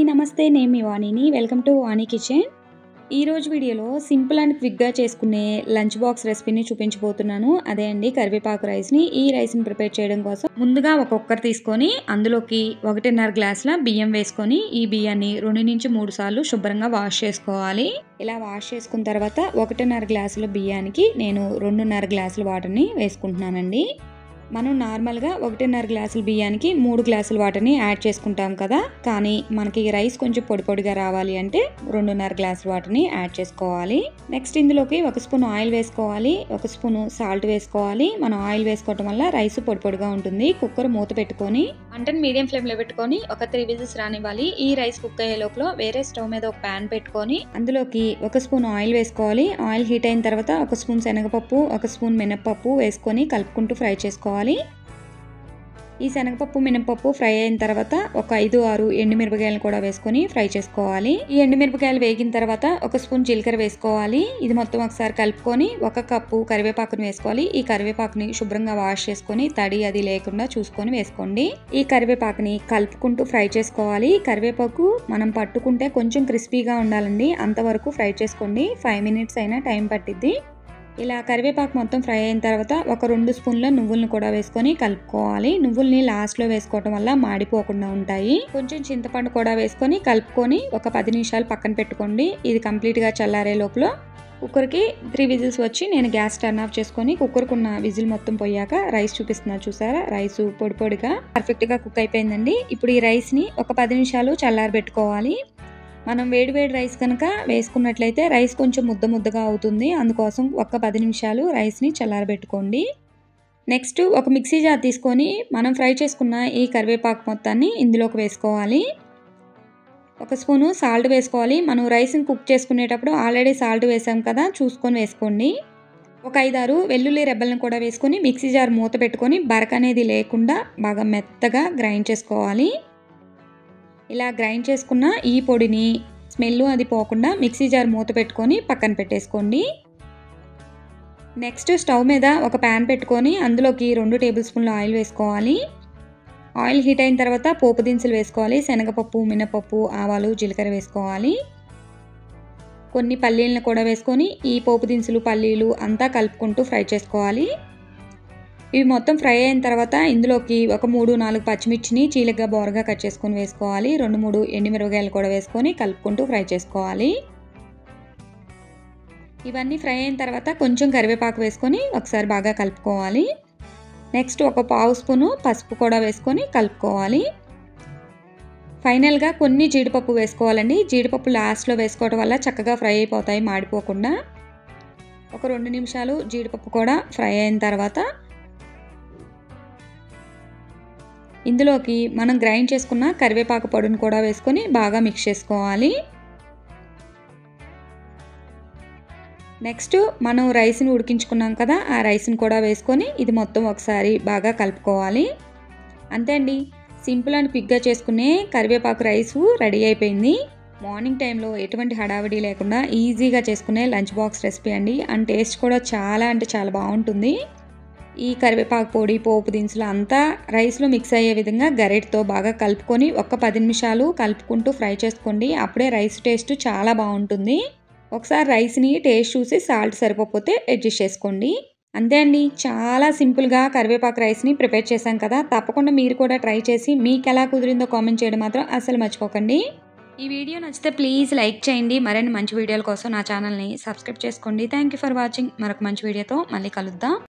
నమస్తే. నేను మీ వాణిని. Welcome to Vani kitchen. ఈరోజు వీడియోలో సింపుల్ అండ్ క్విక్‌గా చేసుకునే లంచ్ బాక్స్ రెసిపీని చూపించబోతున్నాను. అదే అండి కరివేపాకు రైస్‌ని. ఈ రైస్‌ని ప్రిపేర్ చేయడం కోసం ముందుగా ఒక కుక్కర్ తీసుకొని అందులోకి 1.5 గ్లాసుల బియ్యం వేసుకొని ఈ బియ్యాన్ని 2-3 సార్లు శుభ్రంగా వాష్ చేసుకోవాలి. ఇలా వాష్ చేసుకున్న తర్వాత 1.5 గ్లాసుల బియ్యానికి నేను 2.5 గ్లాసుల వాటర్‌ని వేసుకుంటున్నానండి. మనం నార్మల్‌గా 1.5 గ్లాసుల బియ్యానికి 3 గ్లాసుల వాటర్‌ని యాడ్ చేసుకుంటాం కదా! కానీ మనకి రైస్ కొంచెం పొడి పొడిగా రావాలి అంటే 2.5 గ్లాసుల వాటర్‌ని యాడ్ చేసుకోవాలి. నెక్స్ట్ ఇందులోకి 1 స్పూన్ ఆయిల్ వేసుకోవాలి. 1 స్పూన్ సాల్ట్ వేసుకోవాలి. మనం ఆయిల్ వేసుకోవటం వల్ల రైస్ పొడి పొడిగా ఉంటుంది. కుక్కర్ మూత పెట్టుకొని మంటని మీడియం ఫ్లేమ్‌లో పెట్టుకొని ఒక 3 విజిల్స్ రానివ్వాలి. ఈ రైస్ కుక్ అయ్యే లోపల వేరే స్టవ్ మీద ఒక పాన్ పెట్టుకొని అందులోకి 1 స్పూన్ ఆయిల్ వేసుకోవాలి. ఆయిల్ హీట్ అయిన తర్వాత 1 స్పూన్ శనగపప్పు, 1 స్పూన్ మినపప్పు వేసుకొని కలుపుకుంటూ ఫ్రై చేసుకోవాలి. ఈ శనగపప్పు మినపప్పు ఫ్రై అయిన తర్వాత ఒక 5-6 ఎండుమిరపకాయలను కూడా వేసుకొని ఫ్రై చేసుకోవాలి. ఈ ఎండుమిరపకాయలు వేగిన తర్వాత 1 స్పూన్ జీలకర్ర వేసుకోవాలి. ఇది మొత్తం ఒకసారి కలుపుకొని 1 కప్పు కరివేపాకుని వేసుకోవాలి. ఈ కరివేపాకుని శుభ్రంగా వాష్ చేసుకొని తడి అది లేకుండా చూసుకొని వేసుకోండి. ఈ కరివేపాకుని కలుపుకుంటూ ఫ్రై చేసుకోవాలి. కరివేపాకు మనం పట్టుకుంటే కొంచెం క్రిస్పీగా ఉండాలండి. అంతవరకు ఫ్రై చేసుకోండి. 5 మినిట్స్ అయినా టైం పట్టిద్ది. ఇలా కరివేపాకు మొత్తం ఫ్రై అయిన తర్వాత ఒక 2 స్పూన్ల నువ్వులను కూడా వేసుకొని కలుపుకోవాలి. నువ్వుల్ని లాస్ట్లో వేసుకోవడం వల్ల మాడిపోకుండా ఉంటాయి. కొంచెం చింతపండు కూడా వేసుకొని కలుపుకొని ఒక 10 నిమిషాలు పక్కన పెట్టుకోండి. ఇది కంప్లీట్గా చల్లారే లోపల కుక్కర్కి 3 విజిల్స్ వచ్చి నేను గ్యాస్ టర్న్ ఆఫ్ చేసుకొని కుక్కర్కి ఉన్న విజిల్ మొత్తం పోయాక రైస్ చూపిస్తున్నా చూసారా, రైస్ పొడి పొడిగా పర్ఫెక్ట్గా కుక్ అయిపోయిందండి. ఇప్పుడు ఈ రైస్ని ఒక 10 నిమిషాలు చల్లారబెట్టుకోవాలి. మనం వేడి రైస్ కనుక వేసుకున్నట్లయితే రైస్ కొంచెం ముద్దగా అవుతుంది. అందుకోసం ఒక 10 నిమిషాలు రైస్ని చల్లారబెట్టుకోండి. నెక్స్ట్ ఒక మిక్సీ జార్ తీసుకొని మనం ఫ్రై చేసుకున్న ఈ కరివేపాకు మొత్తాన్ని ఇందులోకి వేసుకోవాలి. 1 స్పూను సాల్ట్ వేసుకోవాలి. మనం రైస్ని కుక్ చేసుకునేటప్పుడు ఆల్రెడీ సాల్ట్ వేసాం కదా, చూసుకొని వేసుకోండి. ఒక 5-6 వెల్లుల్లి రెబ్బలను కూడా వేసుకొని మిక్సీ జార్ మూత పెట్టుకొని బరక అనేది లేకుండా బాగా మెత్తగా గ్రైండ్ చేసుకోవాలి. ఇలా గ్రైండ్ చేసుకున్న ఈ పొడిని స్మెల్ అది పోకుండా మిక్సీ జార్ మూత పెట్టుకొని పక్కన పెట్టేసుకోండి. నెక్స్ట్ స్టవ్ మీద ఒక ప్యాన్ పెట్టుకొని అందులోకి 2 టేబుల్ స్పూన్ల ఆయిల్ వేసుకోవాలి. ఆయిల్ హీట్ అయిన తర్వాత పోపు దినుసులు వేసుకోవాలి. శనగపప్పు, మినపప్పు, ఆవాలు, జీలకర్ర వేసుకోవాలి. కొన్ని పల్లీలను కూడా వేసుకొని ఈ పోపు దినుసులు, పల్లీలు అంతా కలుపుకుంటూ ఫ్రై చేసుకోవాలి. ఇవి మొత్తం ఫ్రై అయిన తర్వాత ఇందులోకి ఒక 3-4 పచ్చిమిర్చిని చీలికగా బోరగా కట్ చేసుకొని వేసుకోవాలి. 2-3 ఎండుమిరపకాయలు కూడా వేసుకొని కలుపుకుంటూ ఫ్రై చేసుకోవాలి. ఇవన్నీ ఫ్రై అయిన తర్వాత కొంచెం కరివేపాకు వేసుకొని ఒకసారి బాగా కలుపుకోవాలి. నెక్స్ట్ ఒక 1/2 స్పూను పసుపు కూడా వేసుకొని కలుపుకోవాలి. ఫైనల్గా కొన్ని జీడిపప్పు వేసుకోవాలండి. జీడిపప్పు లాస్ట్లో వేసుకోవడం వల్ల చక్కగా ఫ్రై అయిపోతాయి మాడిపోకుండా. ఒక 2 నిమిషాలు జీడిపప్పు కూడా ఫ్రై అయిన తర్వాత ఇందులోకి మనం గ్రైండ్ చేసుకున్న కరివేపాకు పొడిని కూడా వేసుకొని బాగా మిక్స్ చేసుకోవాలి. నెక్స్ట్ మనం రైస్ని ఉడికించుకున్నాం కదా, ఆ రైస్ని కూడా వేసుకొని ఇది మొత్తం ఒకసారి బాగా కలుపుకోవాలి. అంతే అండి, సింపుల్ అండ్ క్విక్గా చేసుకునే కరివేపాకు రైసు రెడీ అయిపోయింది. మార్నింగ్ టైంలో ఎటువంటి హడావిడి లేకుండా ఈజీగా చేసుకునే లంచ్ బాక్స్ రెసిపీ అండి. అండ్ టేస్ట్ కూడా చాలా అంటే చాలా బాగుంటుంది. ఈ కరివేపాకు పొడి, పోపు దినుసులు అంతా రైస్లో మిక్స్ అయ్యే విధంగా గరిటెతో బాగా కలుపుకొని ఒక 10 నిమిషాలు కలుపుకుంటూ ఫ్రై చేసుకోండి. అప్పుడే రైస్ టేస్ట్ చాలా బాగుంటుంది. ఒకసారి రైస్ని టేస్ట్ చూసి సాల్ట్ సరిపోతే అడ్జస్ట్ చేసుకోండి. అంతే అండి, చాలా సింపుల్గా కరివేపాకు రైస్ని ప్రిపేర్ చేశాం కదా. తప్పకుండా మీరు కూడా ట్రై చేసి మీకు ఎలా కుదిరిందో కామెంట్ చేయడం మాత్రం అస్సలు మర్చిపోకండి. ఈ వీడియో నచ్చితే ప్లీజ్ లైక్ చేయండి. మరిన్ని మంచి వీడియోల కోసం నా ఛానల్ని సబ్స్క్రైబ్ చేసుకోండి. Thank you for watching. మరొక మంచి వీడియోతో మళ్ళీ కలుద్దాం.